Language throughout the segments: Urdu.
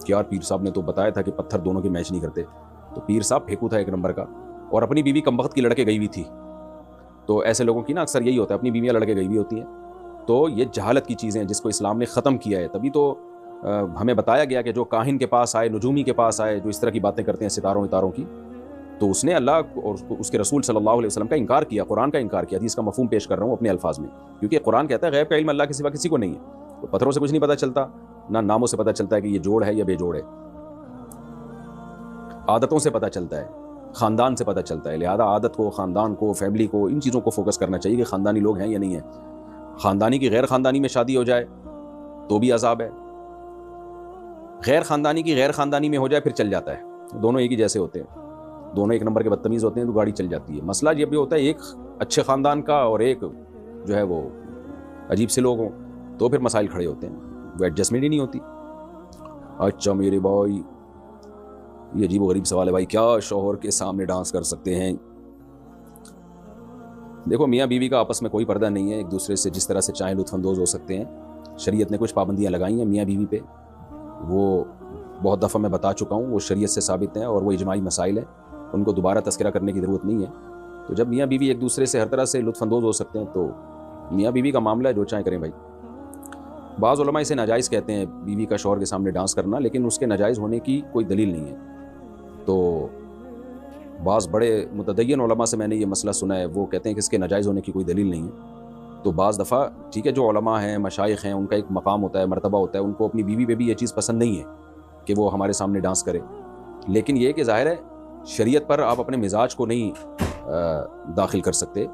کہ یار پیر صاحب نے تو بتایا تھا کہ پتھر دونوں کے میچ نہیں کرتے. تو پیر صاحب پھینکو تھا ایک نمبر کا, اور اپنی بیوی کمبخت کی لڑکے گئی ہوئی تھی. تو ایسے لوگوں کی نا اکثر یہی ہوتا ہے, اپنی بیویاں لڑکے گئی ہوئی ہوتی ہیں. تو یہ جہالت کی چیزیں ہیں جس کو اسلام نے ختم کیا ہے. تبھی تو ہمیں بتایا گیا کہ جو کاہن کے پاس آئے, نجومی کے پاس آئے, جو اس طرح کی باتیں کرتے ہیں ستاروں اتاروں کی, تو اس نے اللہ اور اس کے رسول صلی اللہ علیہ وسلم کا انکار کیا, قرآن کا انکار کیا. حدیث کا مفہوم پیش کر رہا ہوں اپنے الفاظ میں, کیونکہ قرآن کہتا ہے غیب کا علم اللہ کے سوا کسی کو نہیں ہے. تو پتھروں سے کچھ نہیں پتہ چلتا, نہ ناموں سے پتہ چلتا ہے کہ یہ جوڑ ہے یا بے جوڑ ہے, عادتوں سے پتہ چلتا ہے, خاندان سے پتہ چلتا ہے. لہذا عادت کو, خاندان کو, فیملی کو, ان چیزوں کو فوکس کرنا چاہیے کہ خاندانی لوگ ہیں یا نہیں ہیں. خاندانی کی غیر خاندانی میں شادی ہو جائے تو بھی عذاب ہے, غیر خاندانی کی غیر خاندانی میں ہو جائے پھر چل جاتا ہے. دونوں ایک ہی جیسے ہوتے ہیں, دونوں ایک نمبر کے بدتمیز ہوتے ہیں تو گاڑی چل جاتی ہے. مسئلہ یہ بھی ہوتا ہے ایک اچھے خاندان کا اور ایک جو ہے وہ عجیب سے لوگ ہوں, تو پھر مسائل کھڑے ہوتے ہیں, وہ ایڈجسٹمنٹ ہی نہیں ہوتی. اچھا میرے بھائی, یہ عجیب و غریب سوال ہے بھائی, کیا شوہر کے سامنے ڈانس کر سکتے ہیں؟ دیکھو میاں بیوی کا آپس میں کوئی پردہ نہیں ہے, ایک دوسرے سے جس طرح سے چاہیں لطف اندوز ہو سکتے ہیں. شریعت نے کچھ پابندیاں لگائی ہیں میاں بیوی پہ, وہ بہت دفعہ میں بتا چکا ہوں, وہ شریعت سے ثابت ہیں اور وہ اجماعی مسائل ہیں, ان کو دوبارہ تذکرہ کرنے کی ضرورت نہیں ہے. تو جب میاں بیوی ایک دوسرے سے ہر طرح سے لطف اندوز ہو سکتے ہیں تو میاں بیوی کا معاملہ ہے, جو چاہیں کریں بھائی. بعض علماء اسے ناجائز کہتے ہیں بیوی کا شوہر کے سامنے ڈانس کرنا, لیکن اس کے ناجائز ہونے کی کوئی دلیل نہیں ہے. تو بعض بڑے متدین علماء سے میں نے یہ مسئلہ سنا ہے, وہ کہتے ہیں کہ اس کے ناجائز ہونے کی کوئی دلیل نہیں ہے. تو بعض دفعہ ٹھیک ہے, جو علماء ہیں, مشائخ ہیں, ان کا ایک مقام ہوتا ہے, مرتبہ ہوتا ہے, ان کو اپنی بیوی پہ بھی یہ چیز پسند نہیں ہے کہ وہ ہمارے سامنے ڈانس کرے. لیکن یہ کہ ظاہر ہے شریعت پر آپ اپنے مزاج کو نہیں داخل کر سکتے.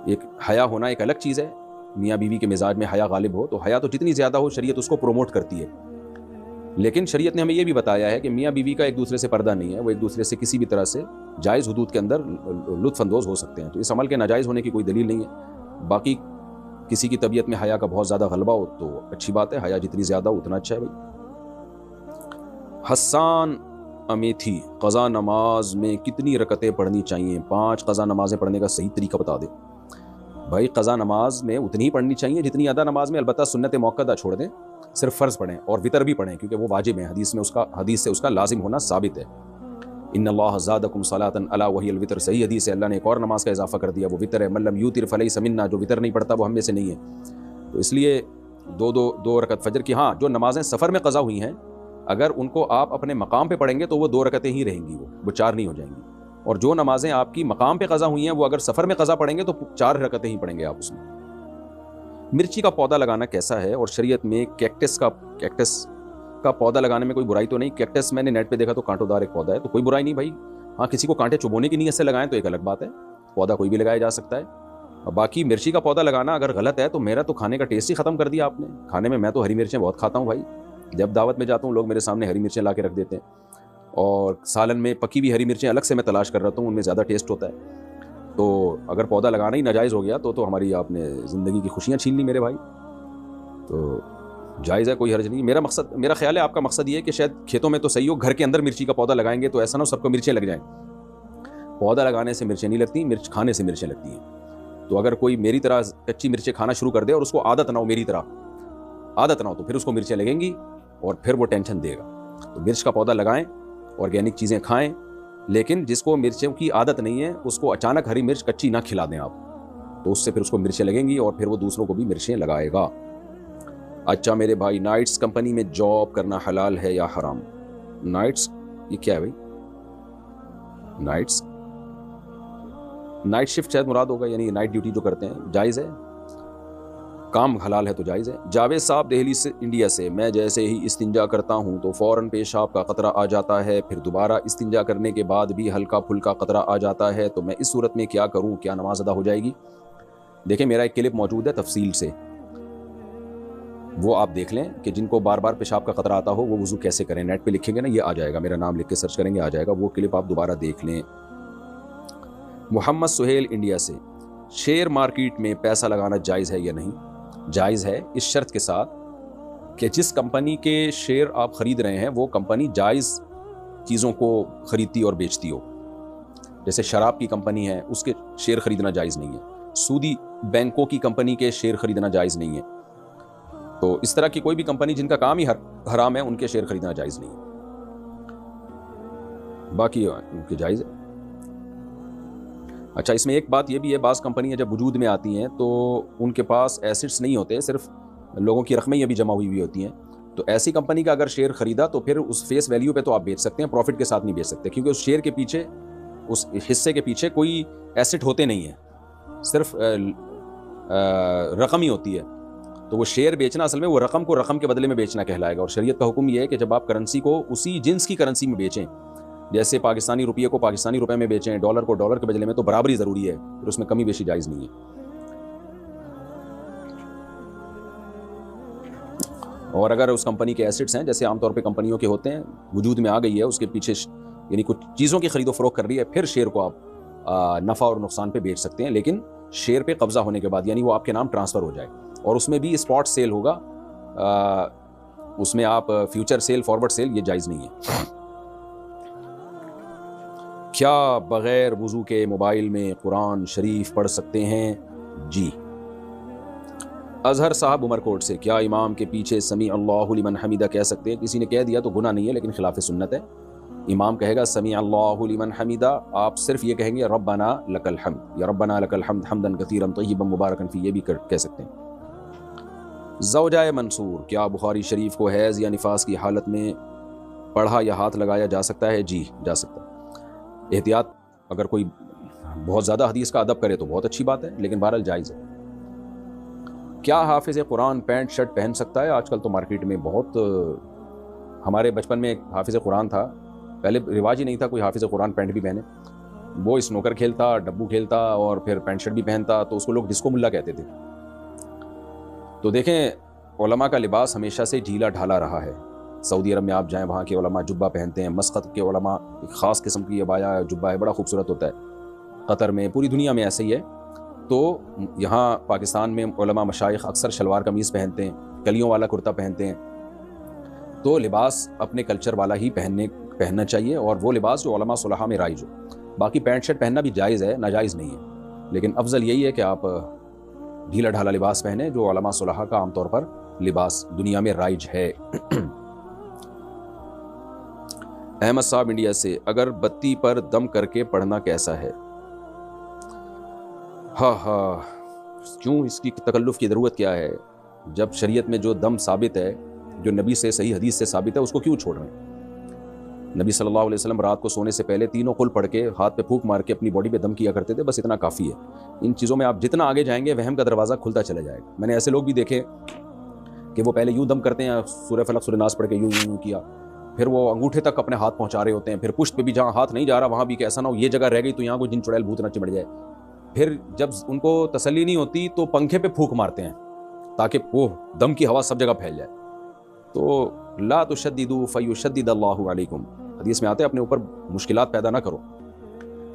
ایک حیا ہونا ایک الگ چیز ہے, میاں بیوی کے مزاج میں حیا غالب ہو تو حیا تو جتنی زیادہ ہو شریعت اس کو پروموٹ کرتی ہے. لیکن شریعت نے ہمیں یہ بھی بتایا ہے کہ میاں بیوی کا ایک دوسرے سے پردہ نہیں ہے, وہ ایک دوسرے سے کسی بھی طرح سے جائز حدود کے اندر لطف اندوز ہو سکتے ہیں. تو اس عمل کے ناجائز ہونے کی کوئی دلیل نہیں ہے. باقی کسی کی طبیعت میں حیا کا بہت زیادہ غلبہ ہو تو اچھی بات ہے, حیا جتنی زیادہ ہو اتنا اچھا ہے بھائی. حسان امیتھی, قضا نماز میں کتنی رکعتیں پڑھنی چاہیے؟ 5 قضا نمازیں پڑھنے کا صحیح طریقہ بتا دے. بھائی قضا نماز میں اتنی ہی پڑھنی چاہیے جتنی ادا نماز میں, البتہ سنت موقدہ چھوڑ دیں, صرف فرض پڑھیں اور وتر بھی پڑھیں کیونکہ وہ واجب ہے, حدیث سے اس کا لازم ہونا ثابت ہے. ان اللہ زادکم صلاۃ الا وہی الوتر, صحیح حدیث ہے. اللہ نے ایک اور نماز کا اضافہ کر دیا, وہ وتر ہے. من لم یوتر فلیس منا, جو وتر نہیں پڑھتا وہ ہم میں سے نہیں ہے. تو اس لیے دو رکعت فجر کی, ہاں جو نمازیں سفر میں قضا ہوئی ہیں اگر ان کو آپ اپنے مقام پہ پڑھیں گے تو وہ 2 رکعتیں ہی رہیں گی, وہ 4 نہیں ہو جائیں گی. اور جو نمازیں آپ کی مقام پہ قضا ہوئی ہیں وہ اگر سفر میں قضا پڑھیں گے تو 4 رکعتیں ہی پڑھیں گے آپ اس میں. مرچی کا پودا لگانا کیسا ہے, اور شریعت میں کیکٹس کا پودا لگانے میں کوئی برائی تو نہیں؟ کیکٹس میں نے نیٹ پہ دیکھا تو کانٹوں دار ایک پودا ہے, تو کوئی برائی نہیں بھائی. ہاں کسی کو کانٹے چبونے کی نیت سے لگائیں تو ایک الگ بات ہے, پودا کوئی بھی لگایا جا سکتا ہے. باقی مرچی کا پودا لگانا اگر غلط ہے تو میرا تو کھانے کا ٹیسٹ ہی ختم کر دیا آپ نے. کھانے میں تو ہری مرچیں بہت کھاتا ہوں بھائی, جب دعوت میں جاتا ہوں لوگ میرے سامنے ہری مرچیں لا کے رکھ دیتے ہیں, اور سالن میں پکی ہوئی ہری مرچیں الگ سے میں تلاش کر رہا ہوں, ان میں زیادہ ٹیسٹ ہوتا ہے. تو اگر پودا لگانا ہی ناجائز ہو گیا تو ہماری آپ نے زندگی کی خوشیاں چھین لی میرے بھائی. تو جائز ہے, کوئی حرج نہیں. میرا خیال ہے آپ کا مقصد یہ ہے کہ شاید کھیتوں میں تو صحیح ہو, گھر کے اندر مرچی کا پودا لگائیں گے تو ایسا نہ ہو سب کو مرچیں لگ جائیں. پودا لگانے سے مرچیں نہیں لگتی, مرچ کھانے سے مرچیں لگتی ہیں. تو اگر کوئی میری طرح کچی مرچیں کھانا شروع کر دے اور اس کو عادت نہ ہو, میری طرح عادت نہ ہو, تو پھر اس کو مرچیں لگیں گی اور پھر وہ ٹینشن دے گا. تو مرچ کا پودا لگائیں, آرگینک چیزیں کھائیں, لیکن جس کو مرچوں کی عادت نہیں ہے اس کو اچانک ہری مرچ کچی نہ کھلا دیں آپ, تو اس سے پھر اس کو مرچیں لگیں گی اور پھر وہ دوسروں کو بھی مرچیں لگائے گا. اچھا میرے بھائی, نائٹس کمپنی میں جاب کرنا حلال ہے یا حرام؟ نائٹس یہ کیا ہے بھائی؟ نائٹ شفٹ شاید مراد ہوگا, یعنی نائٹ ڈیوٹی جو کرتے ہیں. جائز ہے, کام حلال ہے تو جائز ہے. جاوید صاحب دہلی سے, انڈیا سے, میں جیسے ہی استنجا کرتا ہوں تو فوراً پیشاب کا قطرہ آ جاتا ہے, پھر دوبارہ استنجا کرنے کے بعد بھی ہلکا پھلکا قطرہ آ جاتا ہے, تو میں اس صورت میں کیا کروں, کیا نماز ادا ہو جائے گی؟ دیکھیں میرا ایک کلپ موجود ہے تفصیل سے, وہ آپ دیکھ لیں کہ جن کو بار بار پیشاب کا قطرہ آتا ہو وہ وضو کیسے کریں. نیٹ پہ لکھیں گے نا, یہ آ جائے گا, میرا نام لکھ کے سرچ کریں گے آ جائے گا, وہ کلپ آپ دوبارہ دیکھ لیں. محمد سہیل انڈیا سے, شیئر مارکیٹ میں پیسہ لگانا جائز ہے یا نہیں؟ جائز ہے, اس شرط کے ساتھ کہ جس کمپنی کے شیئر آپ خرید رہے ہیں وہ کمپنی جائز چیزوں کو خریدتی اور بیچتی ہو. جیسے شراب کی کمپنی ہے, اس کے شیئر خریدنا جائز نہیں ہے. سودی بینکوں کی کمپنی کے شیئر خریدنا جائز نہیں ہے. تو اس طرح کی کوئی بھی کمپنی جن کا کام ہی حرام ہے ان کے شیئر خریدنا جائز نہیں ہے، باقی ان کے جائز ہے۔ اچھا، اس میں ایک بات یہ بھی ہے، بعض کمپنیاں جب وجود میں آتی ہیں تو ان کے پاس ایسٹس نہیں ہوتے، صرف لوگوں کی رقمیں ابھی جمع ہوئی ہوتی ہیں، تو ایسی کمپنی کا اگر شیئر خریدا تو پھر اس فیس ویلیو پہ تو آپ بیچ سکتے ہیں، پروفٹ کے ساتھ نہیں بیچ سکتے، کیونکہ اس شیئر کے پیچھے، اس حصے کے پیچھے کوئی ایسٹ ہوتے نہیں ہیں، صرف رقم ہی ہوتی ہے۔ تو وہ شیئر بیچنا اصل میں وہ رقم کو رقم کے بدلے میں بیچنا کہلائے گا، اور شریعت کا حکم یہ ہے کہ جب آپ کرنسی کو اسی جنس کی کرنسی میں بیچیں، جیسے پاکستانی روپیے کو پاکستانی روپے میں بیچیں، ڈالر کو ڈالر کے بدلے میں، تو برابری ضروری ہے، پھر اس میں کمی بیشی جائز نہیں ہے۔ اور اگر اس کمپنی کے ایسٹس ہیں، جیسے عام طور پہ کمپنیوں کے ہوتے ہیں، وجود میں آ گئی ہے، اس کے پیچھے یعنی کچھ چیزوں کی خرید و فروخت کر رہی ہے، پھر شیئر کو آپ نفع اور نقصان پہ بیچ سکتے ہیں، لیکن شیئر پہ قبضہ ہونے کے بعد، یعنی وہ آپ کے نام ٹرانسفر ہو جائے، اور اس میں بھی اسپاٹ سیل ہوگا، اس میں آپ فیوچر سیل، فارورڈ سیل یہ جائز نہیں ہے۔ کیا بغیر وضو کے موبائل میں قرآن شریف پڑھ سکتے ہیں؟ جی۔ اظہر صاحب عمر کوٹ سے، کیا امام کے پیچھے سمیع اللہ لمن حمیدہ کہہ سکتے ہیں؟ کسی نے کہہ دیا تو گناہ نہیں ہے، لیکن خلاف سنت ہے۔ امام کہے گا سمیع اللہ لمن حمیدہ، آپ صرف یہ کہیں گے ربنا لک الحمد یا ربنا لک الحمد حمدا کثیرا طیبا مبارکا فی، یہ بھی کہہ سکتے ہیں۔ زوجہ منصور، کیا بخاری شریف کو حیض یا نفاس کی حالت میں پڑھا یا ہاتھ لگایا جا سکتا ہے؟ جی جا سکتا ہے۔ احتیاط، اگر کوئی بہت زیادہ حدیث کا ادب کرے تو بہت اچھی بات ہے، لیکن بہرحال جائز ہے۔ کیا حافظ قرآن پینٹ شرٹ پہن سکتا ہے؟ آج کل تو مارکیٹ میں بہت، ہمارے بچپن میں ایک حافظ قرآن تھا، پہلے رواج ہی نہیں تھا کوئی حافظ قرآن پینٹ بھی پہنے، وہ اسنوکر کھیلتا، ڈبو کھیلتا اور پھر پینٹ شرٹ بھی پہنتا، تو اس کو لوگ ڈسکو ملا کہتے تھے۔ تو دیکھیں، علماء کا لباس ہمیشہ سے ڈھیلا ڈھالا رہا ہے۔ سعودی عرب میں آپ جائیں، وہاں کے علماء جبہ پہنتے ہیں، مسقط کے علماء ایک خاص قسم کی عبایا جبہ ہے، بڑا خوبصورت ہوتا ہے، قطر میں، پوری دنیا میں ایسے ہی ہے۔ تو یہاں پاکستان میں علماء مشائخ اکثر شلوار قمیض پہنتے ہیں، کلیوں والا کرتا پہنتے ہیں، تو لباس اپنے کلچر والا ہی پہننا چاہیے، اور وہ لباس جو علماء صلحاء میں رائج ہو۔ باقی پینٹ شرٹ پہننا بھی جائز ہے، ناجائز نہیں ہے، لیکن افضل یہی ہے کہ آپ ڈھیلا ڈھالا لباس پہنیں جو علماء صلحاء کا عام طور پر لباس دنیا میں رائج ہے۔ احمد صاحب انڈیا سے، اگر بتی پر دم کر کے پڑھنا کیسا ہے؟ ہاں، کیوں اس کی تکلف کی ضرورت کیا ہے؟ جب شریعت میں جو دم ثابت ہے، جو نبی سے صحیح حدیث سے ثابت ہے، اس کو کیوں چھوڑ رہے ہیں؟ نبی صلی اللہ علیہ وسلم رات کو سونے سے پہلے تینوں قل پڑھ کے ہاتھ پہ پھونک مار کے اپنی باڈی پہ دم کیا کرتے تھے، بس اتنا کافی ہے۔ ان چیزوں میں آپ جتنا آگے جائیں گے وہم کا دروازہ کھلتا چلا جائے گا۔ میں نے ایسے لوگ بھی دیکھے کہ وہ پہلے یوں دم کرتے ہیں، سورہ فلق سورہ ناس پڑھ کے یوں کیا، پھر وہ انگوٹھے تک اپنے ہاتھ پہنچا رہے ہوتے ہیں، پھر پشت پہ بھی جہاں ہاتھ نہیں جا رہا وہاں بھی کہ ایسا نہ ہو یہ جگہ رہ گئی تو یہاں کوئی جن چڑیل بھوت نہ چمڑ جائے۔ پھر جب ان کو تسلی نہیں ہوتی تو پنکھے پہ پھونک مارتے ہیں تاکہ وہ دم کی ہوا سب جگہ پھیل جائے۔ تو لا تشددوا فیشدد اللہ علیکم، حدیث میں آتے ہیں اپنے اوپر مشکلات پیدا نہ کرو،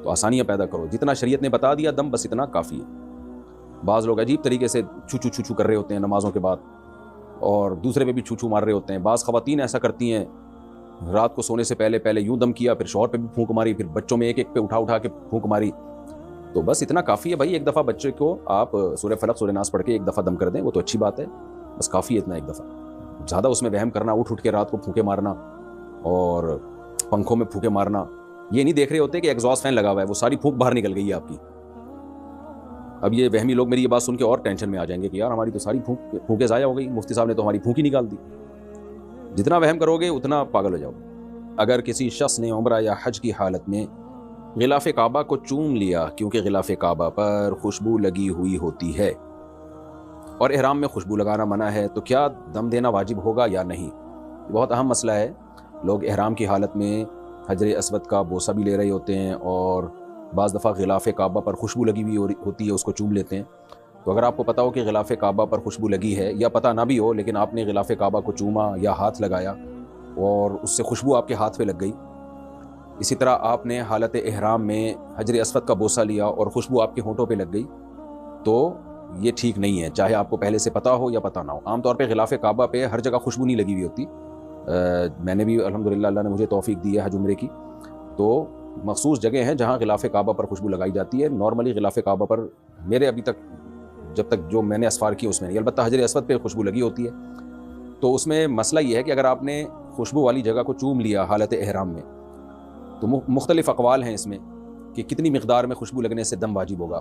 تو آسانیاں پیدا کرو، جتنا شریعت نے بتا دیا دم بس اتنا کافی ہے۔ بعض لوگ عجیب طریقے سے چھو چھو کر رہے ہوتے ہیں نمازوں کے بعد، اور دوسرے پہ بھی چھو مار رہے ہوتے ہیں۔ بعض خواتین ایسا کرتی ہیں، رات کو سونے سے پہلے یوں دم کیا، پھر شوہر پہ بھی پھونک ماری، پھر بچوں میں ایک ایک پہ اٹھا کے پھونک ماری۔ تو بس اتنا کافی ہے بھائی، ایک دفعہ بچے کو آپ سورہ فلق سورہ ناس پڑھ کے ایک دفعہ دم کر دیں، وہ تو اچھی بات ہے، بس کافی ہے اتنا ایک دفعہ۔ زیادہ اس میں وہم کرنا، اٹھ کے رات کو پھونکے مارنا اور پنکھوں میں پھونکے مارنا، یہ نہیں دیکھ رہے ہوتے کہ ایگزاسٹ فین لگا ہوا ہے، وہ ساری پھونک باہر نکل گئی ہے آپ کی۔ اب یہ وہمی لوگ میری یہ بات سن کے اور ٹینشن میں آ جائیں گے کہ یار ہماری تو ساری پھونکیں ضائع ہو گئی، مفتی صاحب نے تو ہماری پھونک ہی نکال دی۔ جتنا وہم کرو گے اتنا پاگل ہو جاؤ۔ اگر کسی شخص نے عمرہ یا حج کی حالت میں غلاف کعبہ کو چوم لیا کیونکہ غلاف کعبہ پر خوشبو لگی ہوئی ہوتی ہے اور احرام میں خوشبو لگانا منع ہے، تو کیا دم دینا واجب ہوگا یا نہیں؟ بہت اہم مسئلہ ہے۔ لوگ احرام کی حالت میں حجر اسود کا بوسہ بھی لے رہے ہوتے ہیں، اور بعض دفعہ غلاف کعبہ پر خوشبو لگی ہوئی ہوتی ہے، اس کو چوم لیتے ہیں۔ تو اگر آپ کو پتہ ہو کہ غلاف کعبہ پر خوشبو لگی ہے، یا پتہ نہ بھی ہو لیکن آپ نے غلاف کعبہ کو چوما یا ہاتھ لگایا اور اس سے خوشبو آپ کے ہاتھ پہ لگ گئی، اسی طرح آپ نے حالت احرام میں حجر اسود کا بوسہ لیا اور خوشبو آپ کے ہونٹوں پہ لگ گئی، تو یہ ٹھیک نہیں ہے، چاہے آپ کو پہلے سے پتہ ہو یا پتہ نہ ہو۔ عام طور پہ غلاف کعبہ پہ ہر جگہ خوشبو نہیں لگی ہوئی ہوتی، میں نے بھی الحمدللہ اللہ نے مجھے توفیق دی ہے حج عمرے کی، تو مخصوص جگہ ہیں جہاں غلاف کعبہ پر خوشبو لگائی جاتی ہے۔ نارملی غلاف کعبہ پر میرے ابھی تک جب تک جو میں نے اسفار کی اس میں نہیں. البتہ حجر اسود پہ خوشبو لگی ہوتی ہے. تو اس میں مسئلہ یہ ہے کہ اگر آپ نے خوشبو والی جگہ کو چوم لیا حالت احرام میں تو مختلف اقوال ہیں اس میں کہ کتنی مقدار میں خوشبو لگنے سے دم واجب ہوگا.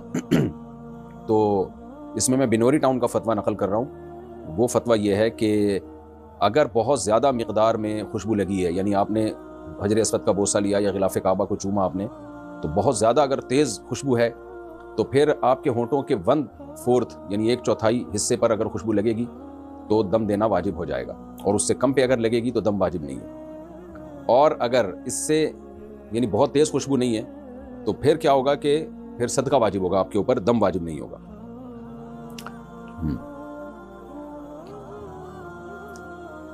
تو اس میں بنوری ٹاؤن کا فتویٰ نقل کر رہا ہوں. وہ فتویٰ یہ ہے کہ اگر بہت زیادہ مقدار میں خوشبو لگی ہے، یعنی آپ نے حجر اسود کا بوسہ لیا یا غلاف کعبہ کو چوما آپ نے، تو بہت زیادہ اگر تیز خوشبو ہے تو پھر آپ کے ہونٹوں کے 1/4 یعنی 1/4 حصے پر اگر خوشبو لگے گی تو دم دینا واجب ہو جائے گا، اور اس سے کم پہ اگر لگے گی تو دم واجب نہیں ہے. اور اگر اس سے یعنی بہت تیز خوشبو نہیں ہے تو پھر کیا ہوگا کہ پھر صدقہ واجب ہوگا آپ کے اوپر، دم واجب نہیں ہوگا.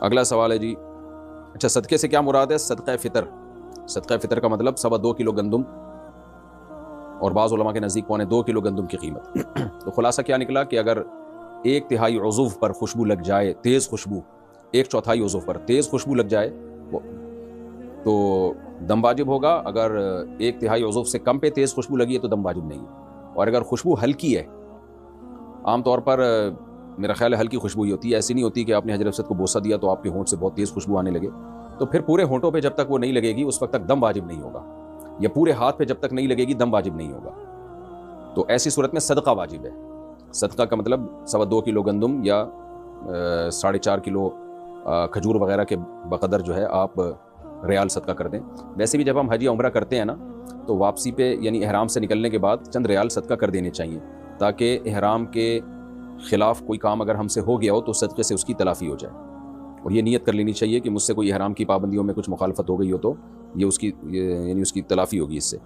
اگلا سوال ہے جی، اچھا صدقے سے کیا مراد ہے؟ صدقہ فطر. صدقہ فطر کا مطلب 2.25 کلو گندم، اور بعض علماء کے نزدیک 2.25 کلو گندم کی قیمت. تو خلاصہ کیا نکلا کہ اگر 1/3 عضو پر خوشبو لگ جائے، تیز خوشبو، 1/4 عضو پر تیز خوشبو لگ جائے تو دم واجب ہوگا. اگر 1/3 عضو سے کم پہ تیز خوشبو لگی ہے تو دم واجب نہیں ہے. اور اگر خوشبو ہلکی ہے، عام طور پر میرا خیال ہے ہلکی خوشبو ہی ہوتی ہے، ایسی نہیں ہوتی کہ آپ نے حجر اسود کو بوسہ دیا تو آپ کے ہونٹ سے بہت تیز خوشبو آنے لگے. تو پھر پورے ہونٹوں پہ جب تک وہ نہیں لگے گی اس وقت تک دم واجب نہیں ہوگا، یا پورے ہاتھ پہ جب تک نہیں لگے گی دم واجب نہیں ہوگا. تو ایسی صورت میں صدقہ واجب ہے. صدقہ کا مطلب 2.25 کلو گندم یا 4.5 کلو کھجور وغیرہ کے بقدر جو ہے آپ ریال صدقہ کر دیں. ویسے بھی جب ہم حج یا عمرہ کرتے ہیں نا تو واپسی پہ یعنی احرام سے نکلنے کے بعد چند ریال صدقہ کر دینے چاہیے، تاکہ احرام کے خلاف کوئی کام اگر ہم سے ہو گیا ہو تو صدقے سے اس کی تلافی ہو جائے. اور یہ نیت کر لینی چاہیے کہ مجھ سے کوئی احرام کی پابندیوں میں کچھ مخالفت ہو گئی ہو تو یہ اس کی یعنی اس کی تلافی ہوگی اس سے.